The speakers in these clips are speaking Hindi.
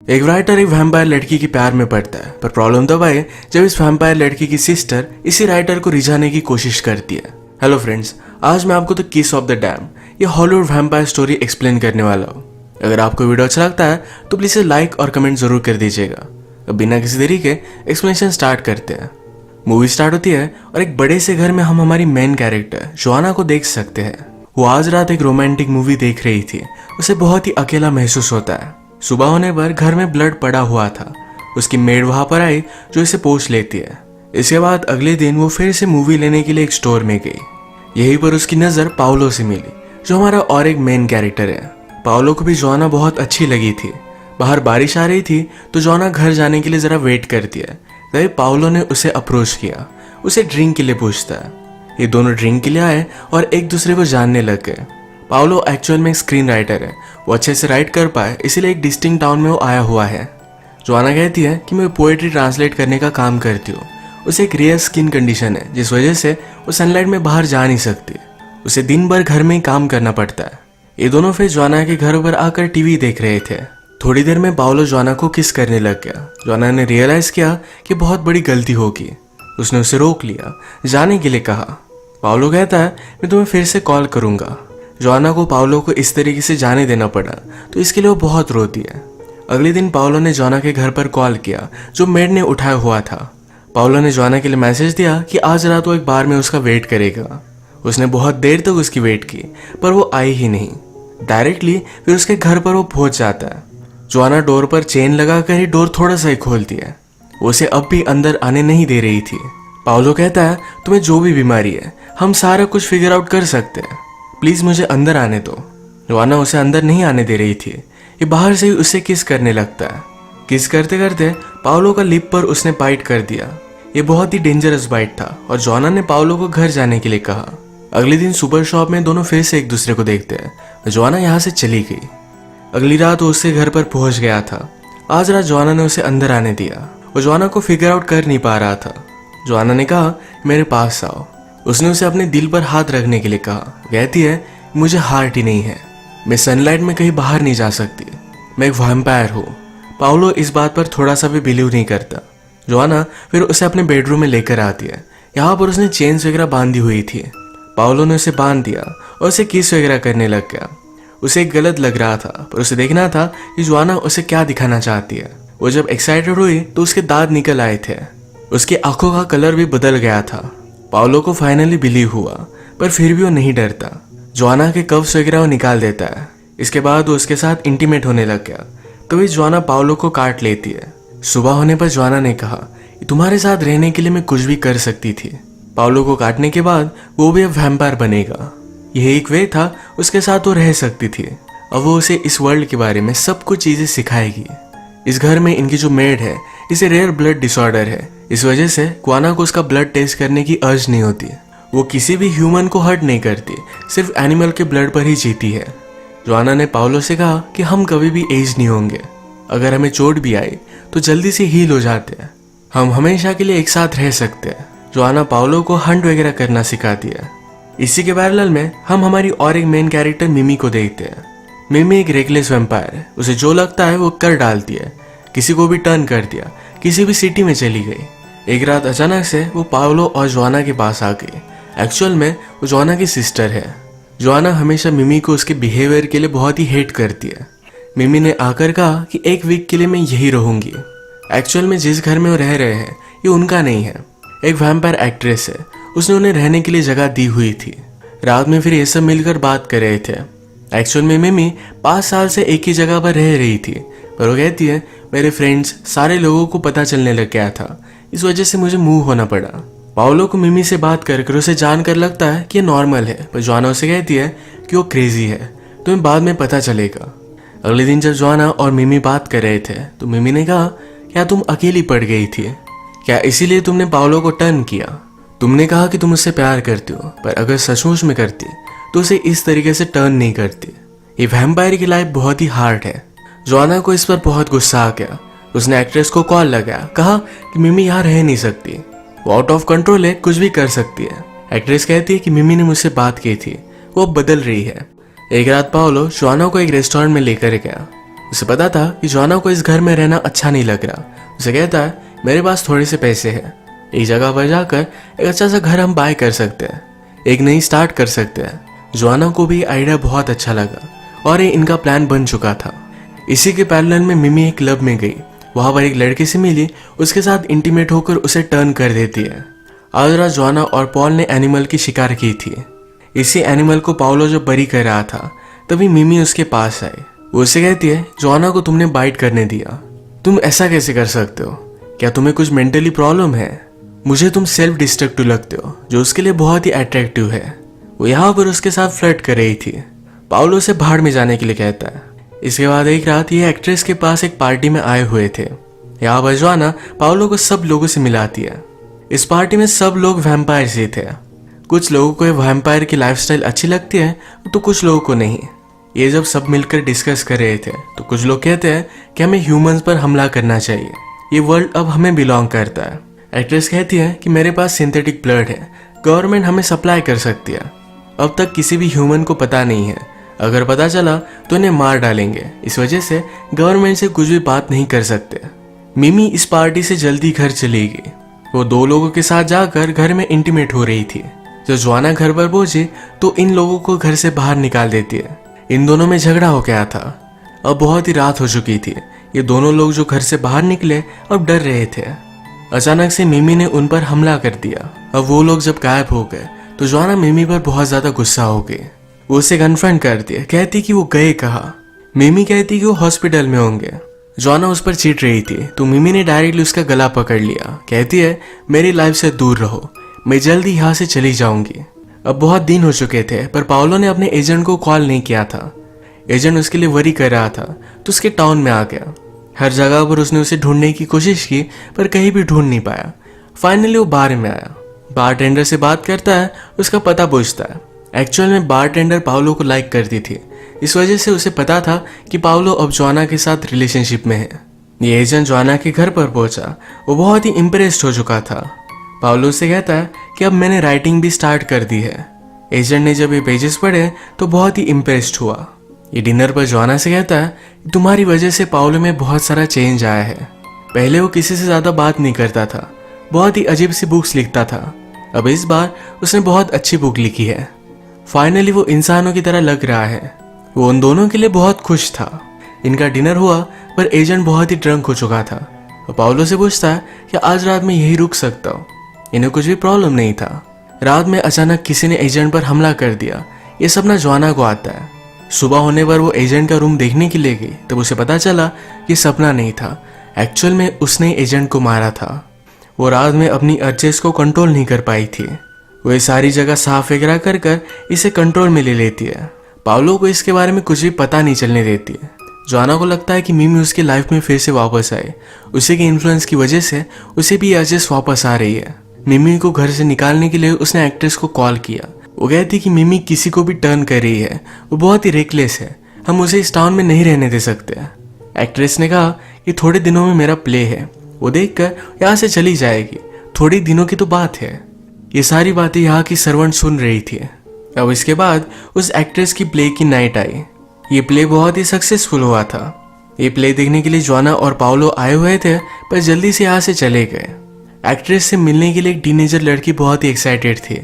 एक राइटर एक वैम्पायर लड़की के प्यार में पड़ता है, पर प्रॉब्लम तब आए जब इस वैम्पायर लड़की की सिस्टर इसी राइटर को रिझाने की कोशिश करती है। हेलो फ्रेंड्स, आज मैं आपको द किस ऑफ द डैम ये हॉलीवुड वैम्पायर स्टोरी एक्सप्लेन करने वाला हूँ। अगर आपको वीडियो अच्छा लगता है तो प्लीज लाइक और कमेंट जरूर कर दीजिएगा। अब बिना किसी देरी के एक्सप्लेनेशन स्टार्ट करते हैं। मूवी स्टार्ट होती है और एक बड़े से घर में हम हमारी मेन कैरेक्टर जोआना को देख सकते हैं। वो आज रात एक रोमांटिक मूवी देख रही थी। उसे बहुत ही अकेला महसूस होता है। सुबह होने पर घर में ब्लड पड़ा हुआ था। उसकी मेड वहां पर आई जो इसे पोंछ लेती है। इसके बाद अगले दिन वो फिर से मूवी लेने के लिए एक स्टोर में गई। यहीं पर उसकी नजर पाओलो से मिली, जो हमारा और एक मेन कैरेक्टर है। पाओलो को भी जोआना बहुत अच्छी लगी थी। बाहर बारिश आ रही थी तो जोआना घर जाने के लिए जरा वेट करती है। तभी पाओलो ने उसे अप्रोच किया। उसे ड्रिंक के लिए पूछता है। ये दोनों ड्रिंक के लिए आए और एक दूसरे को जानने लग गए। पाओलो एक्चुअल में एक स्क्रीन राइटर है। वो अच्छे से राइट कर पाए, इसीलिए एक डिस्टिंक्ट टाउन में वो आया हुआ है। जोआना कहती है कि मैं पोएट्री ट्रांसलेट करने का काम करती हूँ। उसे एक रेयर स्किन कंडीशन है, जिस वजह से वो सनलाइट में बाहर जा नहीं सकती। उसे दिन भर घर में ही काम करना पड़ता है। ये दोनों फिर जोआना के घर पर आकर टीवी देख रहे थे। थोड़ी देर में पाओलो जोआना को किस करने लग गया। जोआना ने रियलाइज किया कि बहुत बड़ी गलती होगी। उसने उसे रोक लिया, जाने के लिए कहा। पाओलो कहता है मैं तुम्हें फिर से कॉल करूंगा। जोआना को पाओलो को इस तरीके से जाने देना पड़ा, तो इसके लिए वो बहुत रोती है। अगले दिन पाओलो ने जोआना के घर पर कॉल किया, जो मेड ने उठाया हुआ था। पाओलो ने जोआना के लिए मैसेज दिया कि आज रात वो एक बार में उसका वेट करेगा। उसने बहुत देर तक उसकी वेट की, पर वो आई ही नहीं। डायरेक्टली फिर उसके घर पर वो पहुंच जाता है। जोआना डोर पर चेन लगाकर ही डोर थोड़ा सा ही खोलती है। वो उसे अब भी अंदर आने नहीं दे रही थी। पाओलो कहता है तुम्हें जो भी बीमारी है हम सारा कुछ फिगर आउट कर सकते हैं, प्लीज मुझे अंदर आने दो। जोआना उसे अंदर नहीं आने दे रही थी। ये बाहर से ही उसे किस करने लगता है। किस करते करते पाओलो का लिप पर उसने बाइट कर दिया। ये बहुत ही डेंजरस बाइट था और जोआना ने पाओलो को घर जाने के लिए कहा। अगले दिन सुपर शॉप में दोनों फिर से एक दूसरे को देखते हैं। जोआना यहाँ से चली गई। अगली रात वो उसके घर पर पहुंच गया था। आज रात जोआना ने उसे अंदर आने दिया। वो जोआना को फिगर आउट कर नहीं पा रहा था। जोआना ने कहा मेरे पास आओ। उसने उसे अपने दिल पर हाथ रखने के लिए कहा। कहती है मुझे हार्ट ही नहीं है, मैं सनलाइट में कहीं बाहर नहीं जा सकती, मैं एक वैम्पायर हूँ। पाओलो इस बात पर थोड़ा सा भी बिलीव नहीं करता। जोआना फिर उसे अपने बेडरूम में लेकर आती है। यहाँ पर उसने चेन्स वगैरह बांधी हुई थी। पाओलो ने उसे बांध दिया और उसे किस वगैरह करने लग गया। उसे गलत लग रहा था, पर उसे देखना था कि जोआना उसे क्या दिखाना चाहती है। वो जब एक्साइटेड हुई तो उसके दांत निकल आए थे। उसकी आंखों का कलर भी बदल गया था। पाओलो को फाइनली बिलीव हुआ, पर फिर भी वो नहीं डरता। जोआना के कव्स वगैरह वो निकाल देता है। इसके बाद वो उसके साथ इंटीमेट होने लग गया। तभी जोआना पाओलो को काट लेती है। सुबह होने पर जोआना ने कहा तुम्हारे साथ रहने के लिए मैं कुछ भी कर सकती थी। पाओलो को काटने के बाद वो भी अब वैम्पायर बनेगा। यह एक वे था उसके साथ वो रह सकती थी। अब वो उसे इस वर्ल्ड के बारे में सब कुछ चीजें सिखाएगी। इस घर में इनकी जो मेड है इसे रेयर ब्लड डिसऑर्डर है। इस वजह से जोआना को उसका ब्लड टेस्ट करने की अर्ज नहीं होती। वो किसी भी ह्यूमन को हर्ट नहीं करती, सिर्फ एनिमल के ब्लड पर ही जीती है। जोआना ने पाओलो से कहा कि हम कभी भी एज नहीं होंगे। अगर हमें चोट भी आई तो जल्दी से हील हो जाते हैं। हम हमेशा के लिए एक साथ रह सकते हैं। जोआना पाओलो को हंट वगैरह करना सिखाती है। इसी के पैरेलल में हम हमारी और एक मेन कैरेक्टर मिमी को देखते हैं। मिमी एक रेकलेस वैम्पायर है। उसे जो लगता है वो कर डालती है। किसी को भी टर्न कर दिया, किसी भी सिटी में चली गई। एक रात अचानक से वो पाओलो और जोआना के पास आ गई। एक्चुअल में वो जोआना की सिस्टर है। जोआना हमेशा मिमी को उसके बिहेवियर के लिए बहुत ही हेट करती है। मिमी ने आकर कहा कि एक वीक के लिए मैं यही रहूंगी। एक्चुअल में जिस घर में वो रह रहे हैं ये उनका नहीं है, एक वैम्पायर एक्ट्रेस है। उसने उन्हें रहने के लिए जगह दी हुई थी। रात में फिर ये सब मिलकर बात कर रहे थे। एक्चुअल में मिमी 5 साल से एक ही जगह पर रह रही थी, पर वो कहती है मेरे फ्रेंड्स सारे लोगों को पता चलने लग गया था, इस वजह से मुझे मूव होना पड़ा। पाओलो को मिमी से बात कर उसे जानकर लगता है कि ये नॉर्मल है, पर जोआना उसे कहती है कि वो क्रेजी है, तुम्हें बाद में पता चलेगा। अगले दिन जब जोआना और मिमी बात कर रहे थे तो मिमी ने कहा क्या तुम अकेली पड़ गई थी? क्या इसीलिए तुमने पाओलो को टर्न किया? तुमने कहा कि तुम उससे प्यार करती हो, पर अगर सचमुच में करती तो उसे इस तरीके से टर्न नहीं करती। ये वैम्पायर की लाइफ बहुत ही हार्ड है। जोआना को इस पर बहुत गुस्सा आ गया। उसने एक्ट्रेस को कॉल लगाया, कहा कि मिमी यहाँ रह नहीं सकती, वो आउट ऑफ कंट्रोल है, कुछ भी कर सकती है। एक्ट्रेस कहती है कि मिमी ने मुझसे बात की थी, वो अब बदल रही है। एक रात पाओलो जोआना को एक रेस्टोरेंट में लेकर गया। उसे पता था कि जोआना को इस घर में रहना अच्छा नहीं लग रहा। उसे कहता है मेरे पास थोड़े से पैसे हैं, एक जगह पर जाकर एक अच्छा सा घर हम बाय कर सकते हैं, एक नई स्टार्ट कर सकते हैं। जोआना को भी आइडिया बहुत अच्छा लगा और ये इनका प्लान बन चुका था। इसी के पैरेलल में मिमी एक क्लब में गई, वहां पर एक लड़के से मिली, उसके साथ इंटीमेट होकर उसे टर्न कर देती है। आज रात जोआना और पॉल ने एनिमल की शिकार की थी। इसी एनिमल को पाउलो जब बरी कर रहा था तभी मिमी उसके पास आई। वो उसे कहती है जोआना को तुमने बाइट करने दिया, तुम ऐसा कैसे कर सकते हो, क्या तुम्हें कुछ मेंटली प्रॉब्लम है? मुझे तुम सेल्फ डिस्ट्रक्टिव लगते हो, जो उसके लिए बहुत ही अट्रैक्टिव है। वो यहाँ पर उसके साथ फ्लर्ट कर रही थी। पाउलो से भाड़ में जाने के लिए कहता है। इसके बाद एक रात ये एक्ट्रेस के पास एक पार्टी में आए हुए थे। यहाँ पर जोआना पाउलो को सब लोगों से मिलाती है। इस पार्टी में सब लोग वैम्पायर ही थे। कुछ लोगों को वैम्पायर की लाइफस्टाइल अच्छी लगती है तो कुछ लोगों को नहीं। ये जब सब मिलकर डिस्कस कर रहे थे तो कुछ लोग कहते हैं कि हमें ह्यूमंस पर हमला करना चाहिए, ये वर्ल्ड अब हमें बिलोंग करता है। एक्ट्रेस कहती है कि मेरे पास सिंथेटिक ब्लड है, गवर्नमेंट हमें सप्लाई कर सकती है। अब तक किसी भी ह्यूमन को पता नहीं है, अगर पता चला तो इन्हें मार डालेंगे, इस वजह से गवर्नमेंट से कुछ भी बात नहीं कर सकते। मिमी इस पार्टी से जल्दी घर चली गई। वो दो लोगों के साथ जाकर घर में इंटीमेट हो रही थी। जब जोआना घर पर पहुंची तो इन लोगों को घर से बाहर निकाल देती है। इन दोनों में झगड़ा हो गया था। अब बहुत ही रात हो चुकी थी। ये दोनों लोग जो घर से बाहर निकले अब डर रहे थे। अचानक से मिमी ने उन पर हमला कर दिया। अब वो लोग जब गायब हो गए तो जोआना मिमी पर बहुत ज्यादा गुस्सा हो गई। वो उसे कन्फ्रंट करती है, कहती कि वो गए कहाँ। मिमी कहती कि वो हॉस्पिटल में होंगे। जोआना उस पर चीट रही थी तो मिमी ने डायरेक्टली उसका गला पकड़ लिया। कहती है मेरी लाइफ से दूर रहो, मैं जल्दी यहाँ से चली जाऊंगी। अब बहुत दिन हो चुके थे पर पाउलो ने अपने एजेंट को कॉल नहीं किया था। एजेंट उसके लिए वरी कर रहा था तो उसके टाउन में आ गया। हर जगह पर उसने उसे ढूंढने की कोशिश की पर कहीं भी ढूंढ नहीं पाया। फाइनली वो बार में आया। बारटेंडर से बात करता है, उसका पता पूछता है। एक्चुअल में बारटेंडर पाउलो को लाइक करती थी, इस वजह से उसे पता था कि पाउलो अब जोआना के साथ रिलेशनशिप में है। ये एजेंट जोआना के घर पर पहुंचा। वो बहुत ही इम्प्रेस्ड हो चुका था। पाउलो से कहता है कि अब मैंने राइटिंग भी स्टार्ट कर दी है। एजेंट ने जब ये पेजेस पढ़े तो बहुत ही इम्प्रेस्ड हुआ। ये डिनर पर जोआना से कहता है तुम्हारी वजह से पाउलो में बहुत सारा चेंज आया है। पहले वो किसी से ज्यादा बात नहीं करता था, बहुत ही अजीब सी बुक्स लिखता था। अब इस बार उसने बहुत अच्छी बुक लिखी है। फाइनली वो इंसानों की तरह लग रहा है। वो उन दोनों के लिए बहुत खुश था। इनका डिनर हुआ पर एजेंट बहुत ही ड्रंक हो चुका था। वो पाउलो से पूछता है कि आज रात में यही रुक सकता हूँ। इन्हें कुछ भी प्रॉब्लम नहीं था। रात में अचानक किसी ने एजेंट पर हमला कर दिया। ये सपना जोआना को आता है। सुबह होने पर वो एजेंट का रूम देखने के लिए गई तब उसे पता चला कि सपना नहीं था, एक्चुअल में उसने एजेंट को मारा था। वो रात में अपनी अर्जेस को कंट्रोल नहीं कर पाई थी। वो ये सारी जगह साफ वगैरह कर कर इसे कंट्रोल में ले लेती है। पाउलो को इसके बारे में कुछ भी पता नहीं चलने देती है। जोआना को लगता है कि मिमी उसकी लाइफ में फिर से वापस आए। उसी के इन्फ्लुएंस की वजह से उसे भी अर्जेस वापस आ रही है। मिमी को घर से निकालने के लिए उसने एक्ट्रेस को कॉल किया। वो कहती कि मिमी किसी को भी टर्न कर रही है, वो बहुत ही रेकलेस है, हम उसे इस टाउन में नहीं रहने दे सकते। एक्ट्रेस ने कहा कि थोड़े दिनों में मेरा प्ले है, वो देखकर यहाँ से चली जाएगी, थोड़ी दिनों की तो बात है। ये सारी बातें यहाँ की सर्वेंट सुन रही थी। अब इसके बाद उस एक्ट्रेस की प्ले की नाइट आई। ये प्ले बहुत ही सक्सेसफुल हुआ था। ये प्ले देखने के लिए जोआना और पाउलो आए हुए थे पर जल्दी से यहाँ से चले गए। एक्ट्रेस से मिलने के लिए एक टीनेजर लड़की बहुत ही एक्साइटेड थी।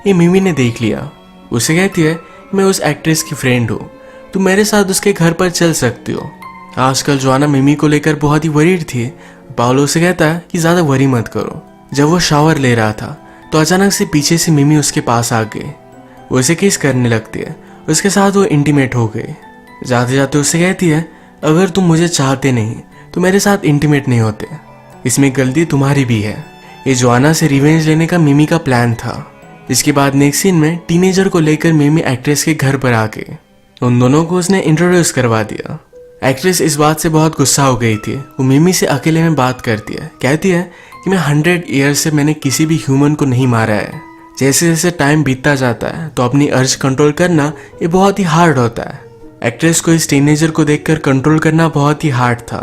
ये मिमी ने देख लिया। उसे कहती है मैं उस एक्ट्रेस की फ्रेंड हूँ, तुम मेरे साथ उसके घर पर चल सकती हो। आजकल जोआना मिमी को लेकर बहुत ही वरीड थी। पाउलो से कहता है कि ज्यादा वरी मत करो। जब वो शावर ले रहा था तो अचानक से पीछे से मिमी उसके पास आ गई। वो उसे किस करने लगती है, उसके साथ वो इंटीमेट हो गई। जाते जाते उससे कहती है अगर तुम मुझे चाहते नहीं तो मेरे साथ इंटीमेट नहीं होते, इसमें गलती तुम्हारी भी है। ये जोआना से रिवेंज लेने का मिमी का प्लान था। इसके बाद नेक्स्ट सीन में टीनेजर को लेकर मिमी एक्ट्रेस के घर पर आ गई। उन दोनों को उसने इंट्रोड्यूस करवा दिया। एक्ट्रेस इस बात से बहुत गुस्सा हो गई थी। वो मिमी से अकेले में बात करती है, कहती है कि मैं 100 ईयर से मैंने किसी भी ह्यूमन को नहीं मारा है। जैसे जैसे टाइम बीतता जाता है तो अपनी अर्ज कंट्रोल करना ये बहुत ही हार्ड होता है। एक्ट्रेस को इस टीनेजर को देखकर कंट्रोल करना बहुत ही हार्ड था।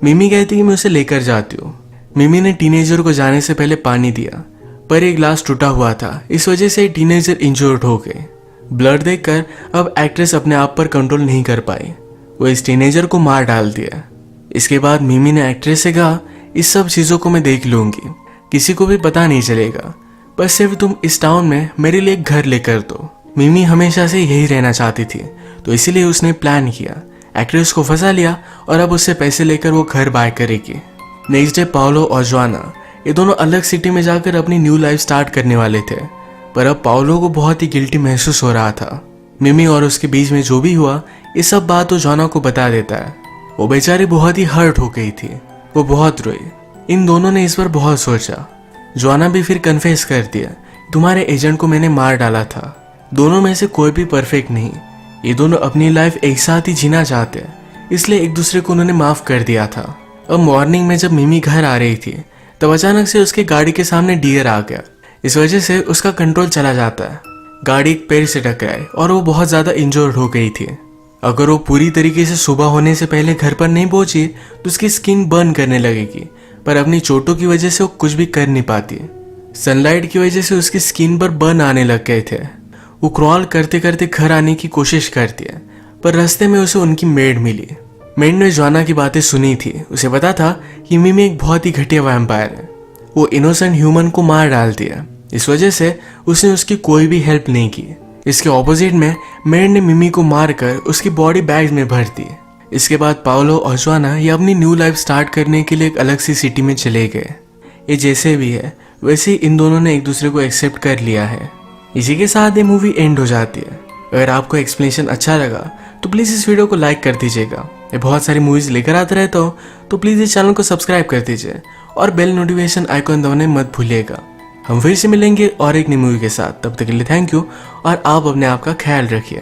मिमी कहती कि मैं उसे लेकर जाती हूँ। मिमी ने टीनेजर को जाने से पहले पानी दिया पर एक ग्लास टूटा हुआ था, इस वजह से टीनेजर इंजर्ड हो गए। ब्लड देखकर अब एक्ट्रेस अपने आप पर कंट्रोल नहीं कर पाई। वो इस टीनेजर को मार डाल दिया। इसके बाद मिमी ने एक्ट्रेस से कहा, इस सब चीज़ों को मैं देख लूंगी, किसी को भी पता नहीं चलेगा, बस सिर्फ तुम इस टाउन में मेरे लिए एक घर लेकर दो। मिमी हमेशा से यही रहना चाहती थी, तो इसीलिए उसने प्लान किया, एक्ट्रेस को फंसा लिया और अब उससे पैसे लेकर वो घर बाय करेगी। नेक्स्ट डे पाओलो और जोआना ये दोनों अलग सिटी में जाकर अपनी न्यू लाइफ स्टार्ट करने वाले थे, पर अब पाओलो को बहुत ही गिल्टी महसूस हो रहा था। मिमी और उसके बीच में जो भी हुआ ये सब बात वो जोआना को बता देता है। वो बेचारी बहुत ही हर्ट हो गई थी, वो बहुत रोई। इन दोनों ने इस पर बहुत सोचा। जोआना भी फिर कन्फेस कर दिया, तुम्हारे एजेंट को मैंने मार डाला था। दोनों में से कोई भी परफेक्ट नहीं, ये दोनों अपनी लाइफ एक साथ ही जीना चाहते हैं, इसलिए एक दूसरे को उन्होंने माफ कर दिया था। अब मॉर्निंग में जब मिमी घर आ रही थी तब अचानक से उसके गाड़ी के सामने डियर आ गया। इस वजह से उसका कंट्रोल चला जाता है। गाड़ी एक पेड़ से टकराई और वो बहुत ज्यादा इंजर्ड हो गई थी। अगर वो पूरी तरीके से सुबह होने से पहले घर पर नहीं पहुंची तो उसकी स्किन बर्न करने लगेगी, पर अपनी चोटों की वजह से वो कुछ भी कर नहीं पाती। सनलाइट की वजह से उसकी स्किन पर बर्न आने लग गए थे। वो क्रॉल करते करते घर आने की कोशिश करती है, पर रास्ते में उसे उनकी मेड मिली। मेड ने जोआना की बातें सुनी थी, उसे पता था कि मिमी एक बहुत ही घटिया वैम्पायर है। वो इनोसेंट ह्यूमन को मार डालती है, इस वजह से उसने उसकी कोई भी हेल्प नहीं की। इसके ऑपोजिट में मेड ने मिमी को मारकर उसकी बॉडी बैग में भर दी। इसके बाद पाओलो और जोआना ये अपनी न्यू लाइफ स्टार्ट करने के लिए एक अलग सी सिटी में चले गए। ये जैसे भी है वैसे ही इन दोनों ने एक दूसरे को एक्सेप्ट कर लिया है। इसी के साथ ये मूवी एंड हो जाती है। अगर आपको एक्सप्लेनेशन अच्छा लगा तो प्लीज़ इस वीडियो को लाइक कर दीजिएगा। ये बहुत सारी मूवीज़ लेकर आता रहता हूँ, तो प्लीज़ इस चैनल को सब्सक्राइब कर दीजिए और बेल नोटिफिकेशन आइकॉन दबाने मत भूलिएगा। हम फिर से मिलेंगे और एक नई मूवी के साथ, तब तक के लिए थैंक यू और आप अपने आप का ख्याल रखिए।